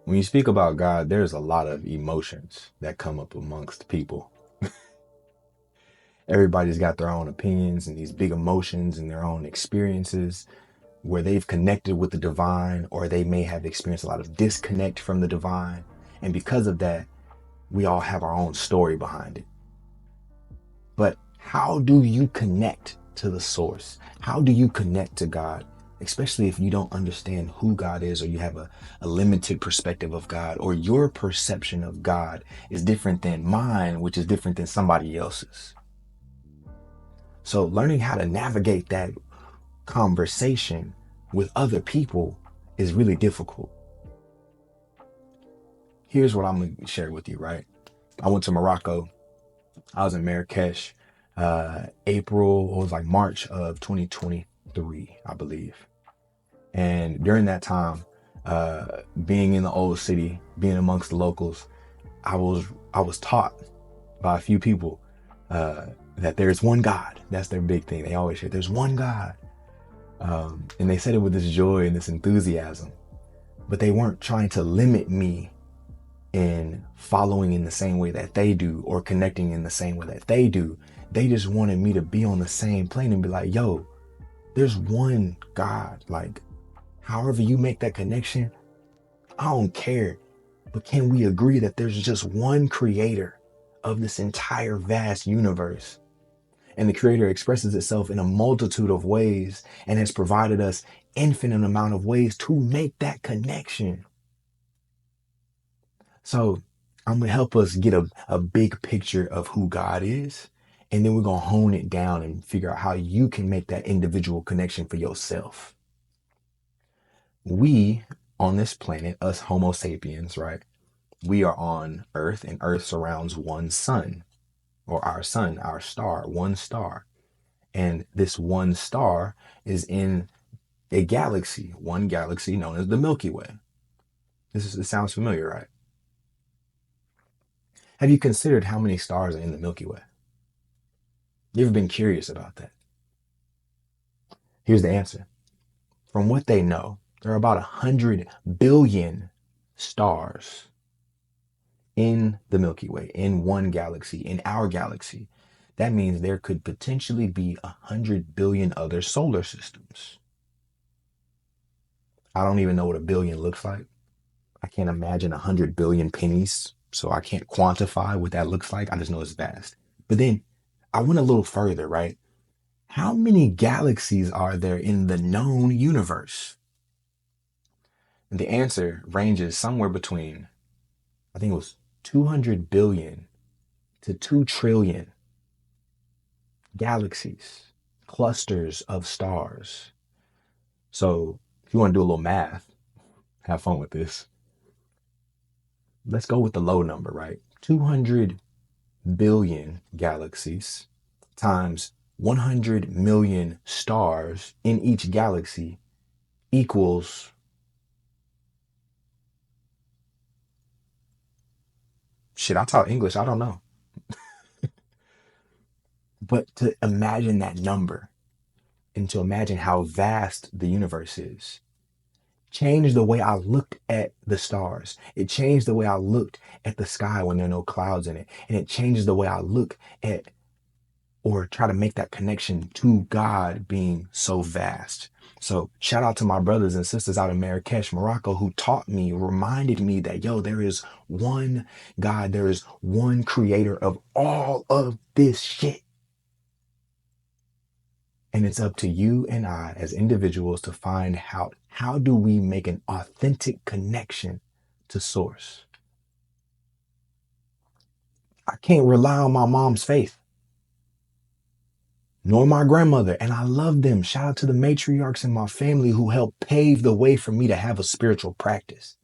When you speak about God, there's a lot of emotions that come up amongst people. Everybody's got their own opinions and these big emotions and their own experiences where they've connected with the divine, or they may have experienced a lot of disconnect from the divine. And because of that, we all have our own story behind it. But how do you connect to the source? How do you connect to God? Especially if you don't understand who God is, or you have a limited perspective of God, or your perception of God is different than mine, which is different than somebody else's. So learning how to navigate that conversation with other people is really difficult. Here's what I'm going to share with you, right? I went to Morocco. I was in Marrakesh, April, or it was like March of 2023, I believe. And during that time, being in the old city, being amongst the locals, I was taught by a few people that there's one God. That's their big thing. They always say there's one God, and they said it with this joy and this enthusiasm. But they weren't trying to limit me in following in the same way that they do, or connecting in the same way that they do. They just wanted me to be on the same plane and be like, yo, there's one God. Like, however you make that connection, I don't care. But can we agree that there's just one creator of this entire vast universe? And the creator expresses itself in a multitude of ways and has provided us infinite amount of ways to make that connection. So I'm going to help us get a big picture of who God is. And then we're going to hone it down and figure out how you can make that individual connection for yourself. We on this planet, us Homo sapiens, right? We are on Earth, and Earth surrounds one sun, or our sun, our star, one star. And this one star is in a galaxy, one galaxy known as the Milky Way. This sounds familiar, right? Have you considered how many stars are in the Milky Way? You ever been curious about that? Here's the answer. From what they know, there are about 100 billion stars in the Milky Way, in one galaxy, in our galaxy. That means there could potentially be 100 billion other solar systems. I don't even know what a billion looks like. I can't imagine 100 billion pennies, so I can't quantify what that looks like. I just know it's vast. But then I went a little further, right? How many galaxies are there in the known universe? And the answer ranges somewhere between, I think it was 200 billion to 2 trillion galaxies, clusters of stars. So if you want to do a little math, have fun with this. Let's go with the low number, right? 200 billion galaxies times 100 million stars in each galaxy equals, shit, I taught English, I don't know. But to imagine that number and to imagine how vast the universe is changed the way I looked at the stars. It changed the way I looked at the sky when there are no clouds in it. And it changes the way I look at, or try to make that connection to God being so vast. So shout out to my brothers and sisters out in Marrakesh, Morocco, who taught me, reminded me that, yo, there is one God, there is one creator of all of this shit. And it's up to you and I as individuals to find how do we make an authentic connection to source? I can't rely on my mom's faith, nor my grandmother. And I love them. Shout out to the matriarchs in my family who helped pave the way for me to have a spiritual practice.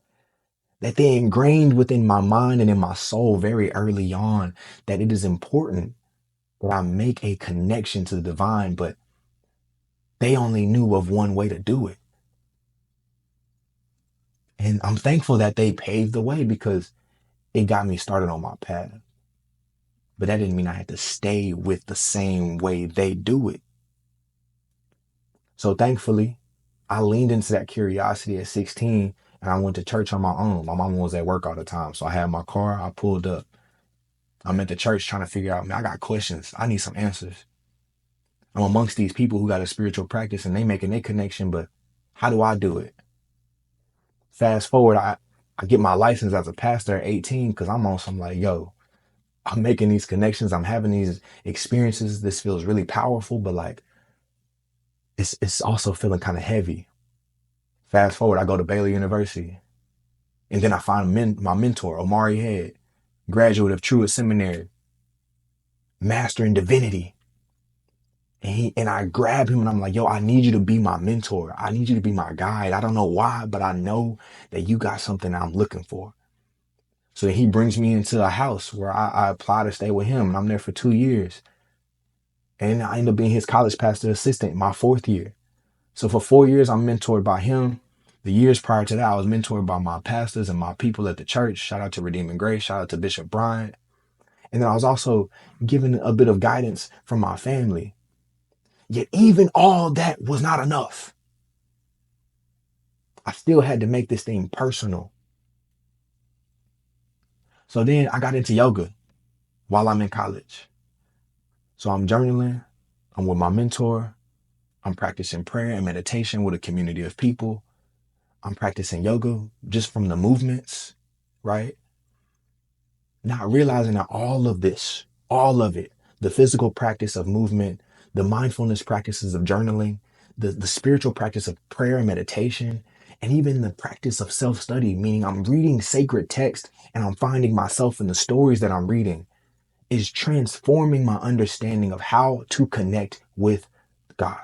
That they ingrained within my mind and in my soul very early on that it is important that I make a connection to the divine, but they only knew of one way to do it. And I'm thankful that they paved the way because it got me started on my path. But that didn't mean I had to stay with the same way they do it. So thankfully, I leaned into that curiosity at 16 and I went to church on my own. My mama was at work all the time, so I had my car. I pulled up. I'm at the church trying to figure out, man, I got questions. I need some answers. I'm amongst these people who got a spiritual practice and they making their connection, but how do I do it? Fast forward, I get my license as a pastor at 18 because I'm on some like, yo, I'm making these connections. I'm having these experiences. This feels really powerful, but like it's also feeling kind of heavy. Fast forward, I go to Baylor University, and then I find my mentor, Omari Head, graduate of Truett Seminary, master in divinity. And I grab him and I'm like, yo, I need you to be my mentor. I need you to be my guide. I don't know why, but I know that you got something I'm looking for. So then he brings me into a house where I apply to stay with him, and I'm there for 2 years. And I end up being his college pastor assistant my 4th year. So for 4 years, I'm mentored by him. The years prior to that, I was mentored by my pastors and my people at the church. Shout out to Redeeming Grace. Shout out to Bishop Bryant. And then I was also given a bit of guidance from my family. Yet even all that was not enough. I still had to make this thing personal. So then I got into yoga while I'm in college. So I'm journaling. I'm with my mentor. I'm practicing prayer and meditation with a community of people. I'm practicing yoga just from the movements, right? Not realizing that all of this, all of it, the physical practice of movement, the mindfulness practices of journaling, the spiritual practice of prayer and meditation, and even the practice of self-study, meaning I'm reading sacred text and I'm finding myself in the stories that I'm reading, is transforming my understanding of how to connect with God.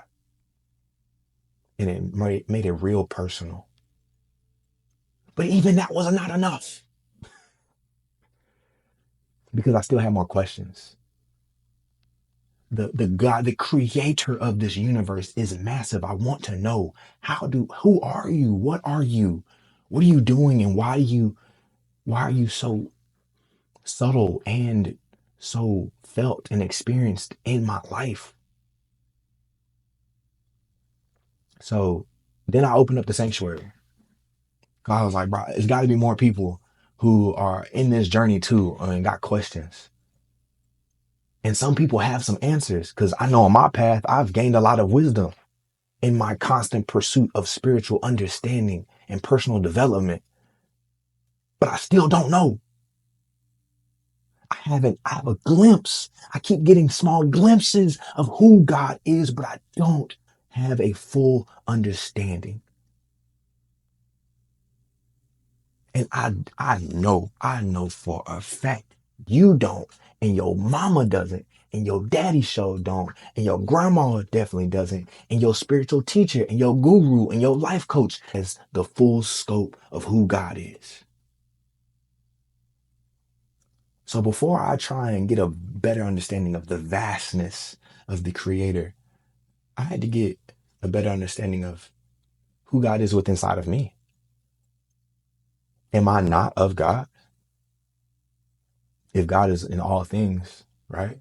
And it made it real personal. But even that was not enough because I still had more questions. The God, the creator of this universe is massive. I want to know who are you? What are you? What are you doing? And why are you so subtle and so felt and experienced in my life? So then I opened up the sanctuary. I was like, bro, it's got to be more people who are in this journey too and got questions. And some people have some answers because I know on my path, I've gained a lot of wisdom in my constant pursuit of spiritual understanding and personal development. But I still don't know. I have a glimpse. I keep getting small glimpses of who God is, but I don't have a full understanding. And I know for a fact you don't, and your mama doesn't, and your daddy sure don't, and your grandma definitely doesn't, and your spiritual teacher and your guru and your life coach has the full scope of who God is. So before I try and get a better understanding of the vastness of the creator, I had to get a better understanding of who God is within inside of me. Am I not of God? If God is in all things, right?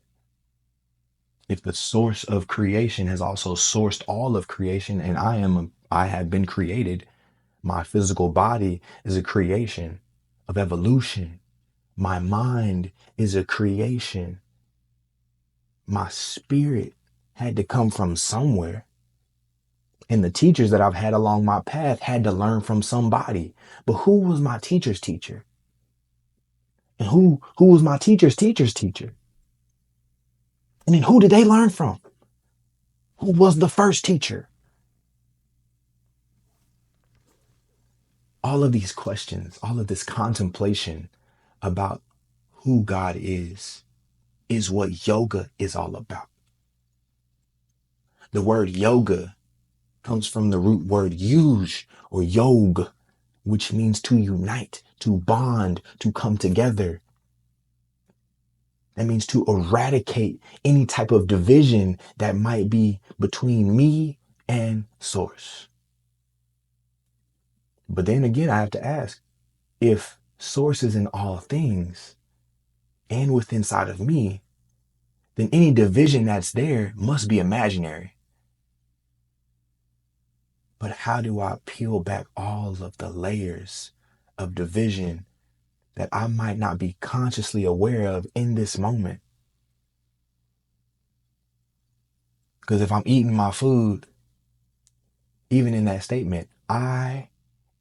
If the source of creation has also sourced all of creation and I have been created, my physical body is a creation of evolution. My mind is a creation. My spirit had to come from somewhere. And the teachers that I've had along my path had to learn from somebody. But who was my teacher's teacher? And who was my teacher's teacher's teacher? And then who did they learn from? Who was the first teacher? All of these questions, all of this contemplation about who God is what yoga is all about. The word yoga comes from the root word yuj or yog, which means to unite, to bond, to come together. That means to eradicate any type of division that might be between me and source. But then again, I have to ask, if source is in all things and within inside of me, then any division that's there must be imaginary. But how do I peel back all of the layers of division that I might not be consciously aware of in this moment? Because if I'm eating my food, even in that statement, I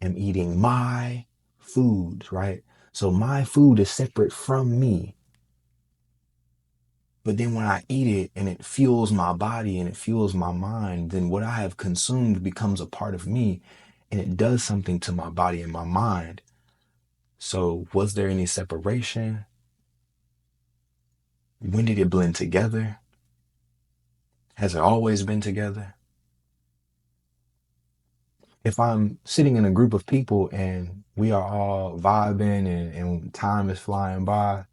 am eating my food, right? So my food is separate from me. But then when I eat it and it fuels my body and it fuels my mind, then what I have consumed becomes a part of me and it does something to my body and my mind. So was there any separation? When did it blend together? Has it always been together? If I'm sitting in a group of people and we are all vibing and time is flying by,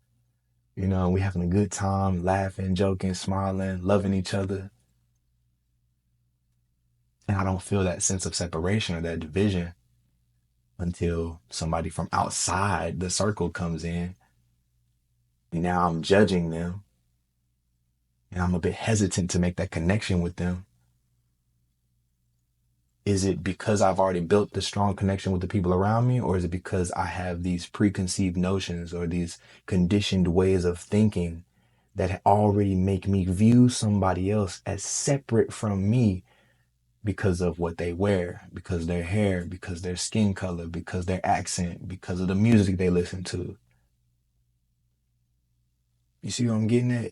you know, we having a good time, laughing, joking, smiling, loving each other, and I don't feel that sense of separation or that division until somebody from outside the circle comes in, and now I'm judging them and I'm a bit hesitant to make that connection with them. Is it because I've already built the strong connection with the people around me, or is it because I have these preconceived notions or these conditioned ways of thinking that already make me view somebody else as separate from me because of what they wear, because their hair, because their skin color, because their accent, because of the music they listen to? You see what I'm getting at?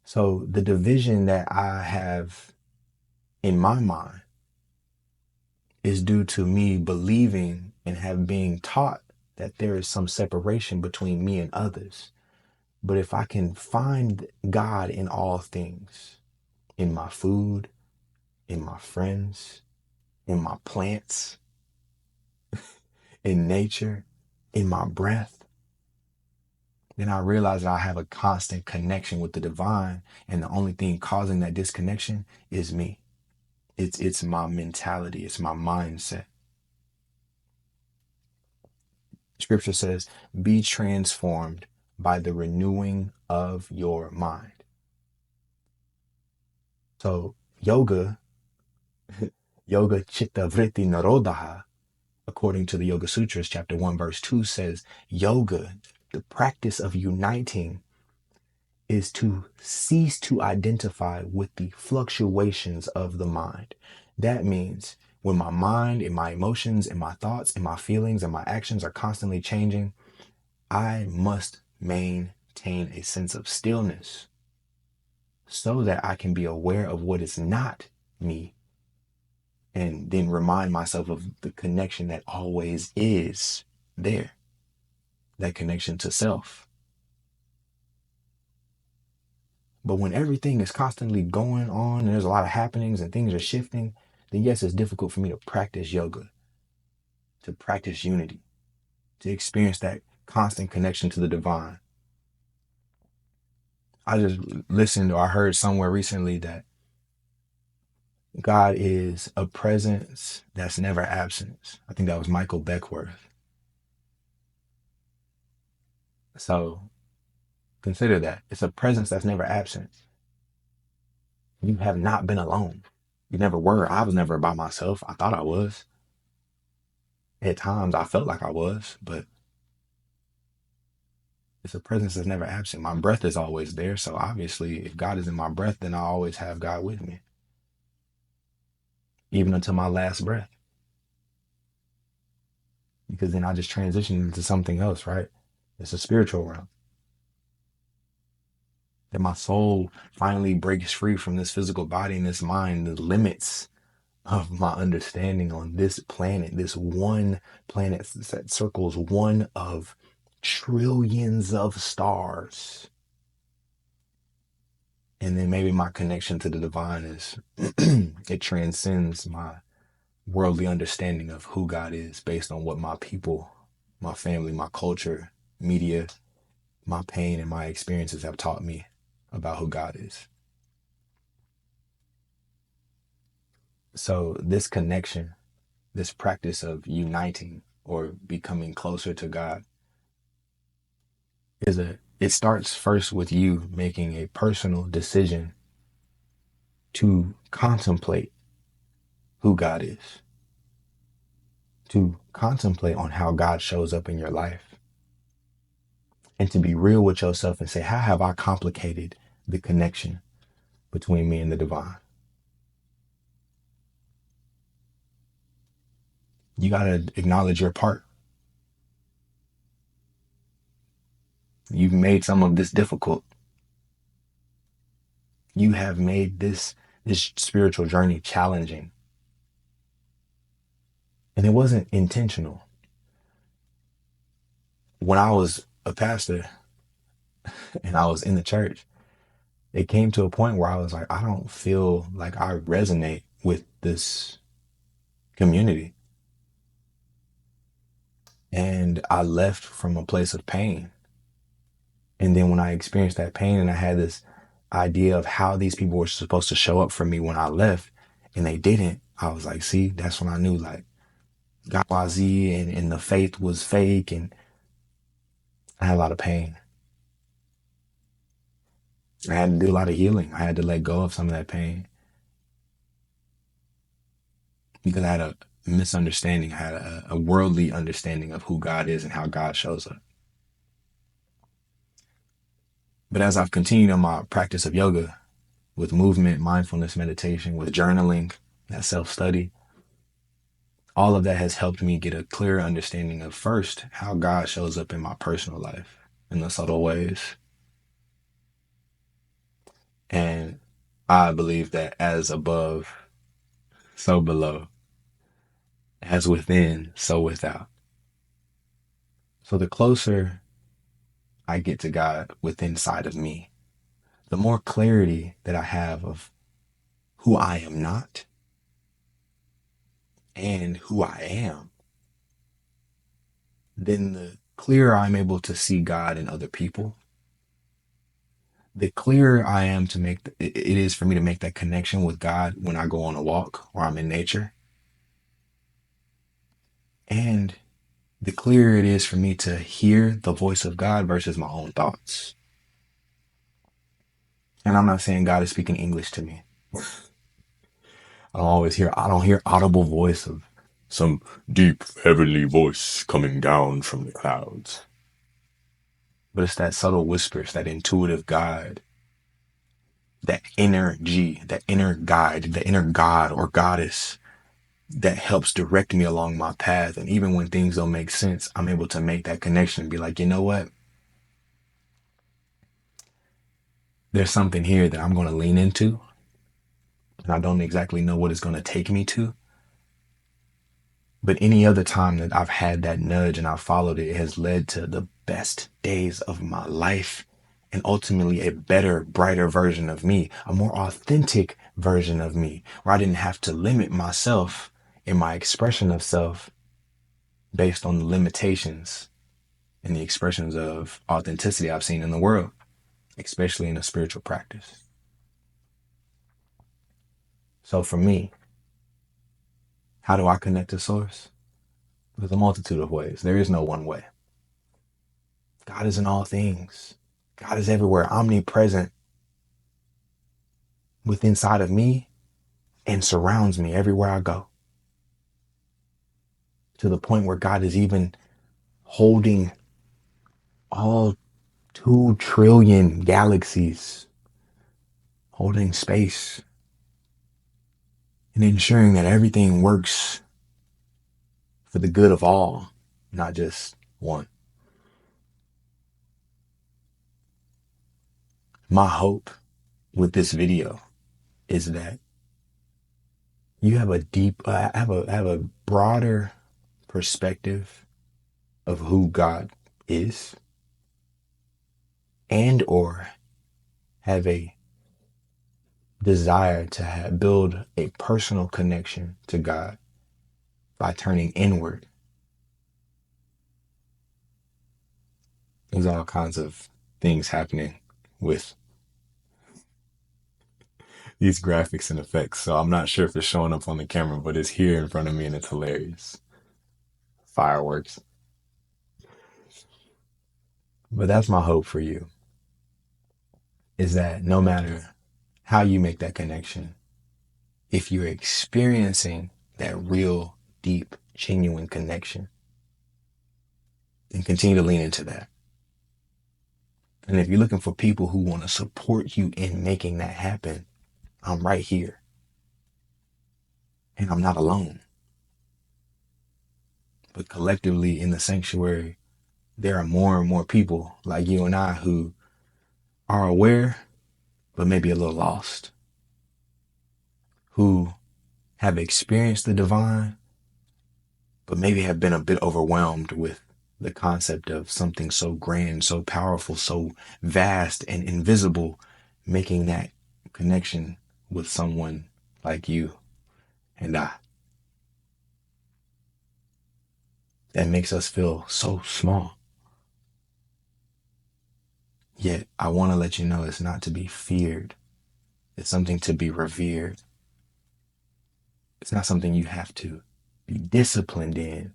So the division that I have in my mind is due to me believing and have being taught that there is some separation between me and others. But if I can find God in all things, in my food, in my friends, in my plants, in nature, in my breath, then I realize that I have a constant connection with the divine. And the only thing causing that disconnection is me. It's my mentality. It's my mindset. Scripture says, be transformed by the renewing of your mind. So yoga chitta vritti narodaha, according to the Yoga Sutras, chapter 1, verse 2 says, yoga, the practice of uniting, is to cease to identify with the fluctuations of the mind. That means when my mind and my emotions and my thoughts and my feelings and my actions are constantly changing, I must maintain a sense of stillness so that I can be aware of what is not me and then remind myself of the connection that always is there, that connection to self. But when everything is constantly going on and there's a lot of happenings and things are shifting, then yes, it's difficult for me to practice yoga, to practice unity, to experience that constant connection to the divine. I just listened or I heard somewhere recently that God is a presence that's never absent. I think that was Michael Beckworth. So consider that. It's a presence that's never absent. You have not been alone. You never were. I was never by myself. I thought I was. At times I felt like I was, but it's a presence that's never absent. My breath is always there. So obviously, if God is in my breath, then I always have God with me, even until my last breath. Because then I just transition into something else, right? It's a spiritual realm. That my soul finally breaks free from this physical body and this mind, the limits of my understanding on this planet, this one planet that circles one of trillions of stars. And then maybe my connection to the divine is it transcends my worldly understanding of who God is based on what my people, my family, my culture, media, my pain, and my experiences have taught me about who God is. So this connection, this practice of uniting or becoming closer to God it starts first with you making a personal decision to contemplate. who God is, to contemplate on how God shows up in your life, and to be real with yourself and say, how have I complicated the connection between me and the divine? You got to acknowledge your part. You've made some of this difficult. You have made this spiritual journey challenging. And it wasn't intentional. When I was a pastor and I was in the church, it came to a point where I was like, I don't feel like I resonate with this community. And I left from a place of pain. And then when I experienced that pain and I had this idea of how these people were supposed to show up for me when I left and they didn't, I was like, see, that's when I knew like God was and the faith was fake, and I had a lot of pain. I had to do a lot of healing. I had to let go of some of that pain because I had a misunderstanding. I had a worldly understanding of who God is and how God shows up. But as I've continued on my practice of yoga with movement, mindfulness, meditation, with journaling, that self-study, all of that has helped me get a clearer understanding of first how God shows up in my personal life in the subtle ways. And I believe that as above, so below, as within, so without. So the closer I get to God within inside of me, the more clarity that I have of who I am not and who I am, then the clearer I'm able to see God in other people, the clearer I am to it is for me to make that connection with God when I go on a walk or I'm in nature. And the clearer it is for me to hear the voice of God versus my own thoughts. And I'm not saying God is speaking English to me. I don't hear audible voice of some deep heavenly voice coming down from the clouds. But it's that subtle whispers, that intuitive guide, that inner G, that inner guide, the inner God or goddess that helps direct me along my path. And even when things don't make sense, I'm able to make that connection and be like, you know what? There's something here that I'm going to lean into. And I don't exactly know what it's going to take me to. But any other time that I've had that nudge and I've followed it, it has led to the best days of my life and ultimately a better, brighter version of me, a more authentic version of me, where I didn't have to limit myself in my expression of self based on the limitations and the expressions of authenticity I've seen in the world, especially in a spiritual practice. So for me, how do I connect to source? There's a multitude of ways. There is no one way. God is in all things. God is everywhere, omnipresent within inside of me and surrounds me everywhere I go. To the point where God is even holding all 2 trillion galaxies, holding space and ensuring that everything works for the good of all, not just one. My hope with this video is that you have have a broader perspective of who God is, and or have a desire to build a personal connection to God by turning inward. There's all kinds of things happening with these graphics and effects. So I'm not sure if it's showing up on the camera, but it's here in front of me and it's hilarious. Fireworks. But that's my hope for you, is that no matter how you make that connection, if you're experiencing that real, deep, genuine connection, then continue to lean into that. And if you're looking for people who want to support you in making that happen, I'm right here. And I'm not alone. But collectively in the sanctuary, there are more and more people like you and I who are aware, but maybe a little lost, who have experienced the divine, but maybe have been a bit overwhelmed with the concept of something so grand, so powerful, so vast and invisible, making that connection with someone like you and I. That makes us feel so small. Yet I want to let you know it's not to be feared. It's something to be revered. It's not something you have to be disciplined in,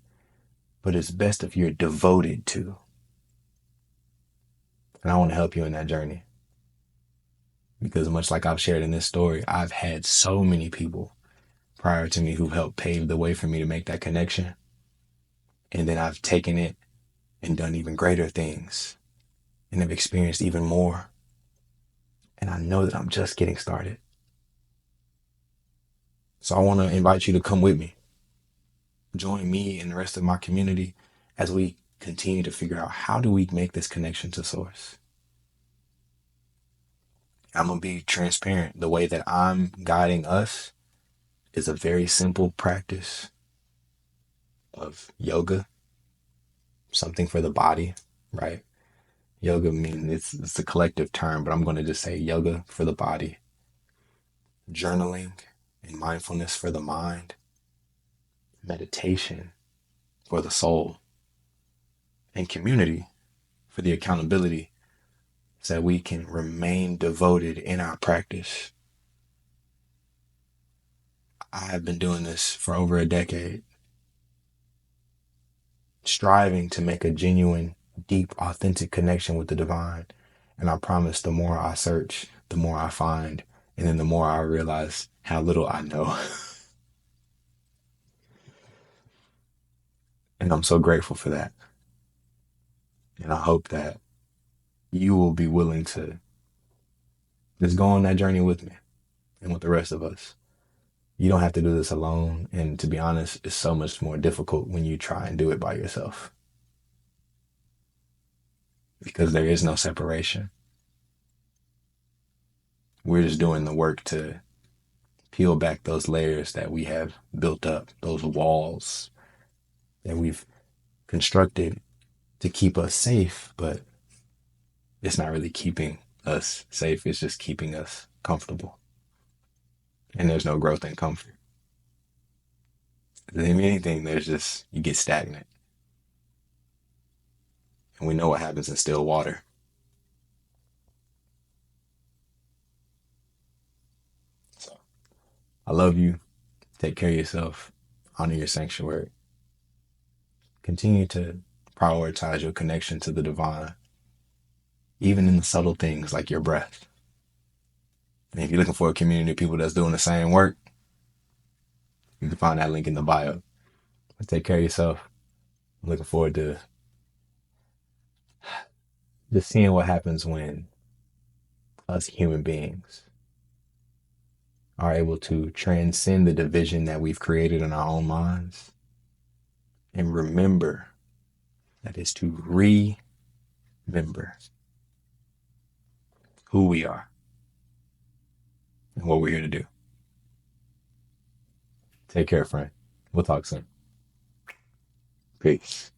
but it's best if you're devoted to. And I want to help you in that journey. Because much like I've shared in this story, I've had so many people prior to me who've helped pave the way for me to make that connection. And then I've taken it and done even greater things and have experienced even more. And I know that I'm just getting started. So I want to invite you to come with me. Join me and the rest of my community as we continue to figure out how do we make this connection to source. I'm going to be transparent. The way that I'm guiding us is a very simple practice of yoga, something for the body, right? Yoga means it's a collective term, but I'm going to just say yoga for the body, journaling and mindfulness for the mind, meditation for the soul, and community for the accountability so that we can remain devoted in our practice. I have been doing this for over a decade, striving to make a genuine, deep, authentic connection with the divine. And I promise the more I search, the more I find, and then the more I realize how little I know. And I'm so grateful for that. And I hope that you will be willing to just go on that journey with me and with the rest of us. You don't have to do this alone. And to be honest, it's so much more difficult when you try and do it by yourself because there is no separation. We're just doing the work to peel back those layers that we have built up, those walls that we've constructed to keep us safe, but it's not really keeping us safe. It's just keeping us comfortable. And there's no growth in comfort. If anything, there's just, you get stagnant. And we know what happens in still water. So I love you. Take care of yourself. Honor your sanctuary. Continue to prioritize your connection to the divine, even in the subtle things like your breath. And if you're looking for a community of people that's doing the same work, you can find that link in the bio. But take care of yourself. I'm looking forward to just seeing what happens when us human beings are able to transcend the division that we've created in our own minds and remember that is to remember who we are and what we're here to do. Take care, friend. We'll talk soon. Peace.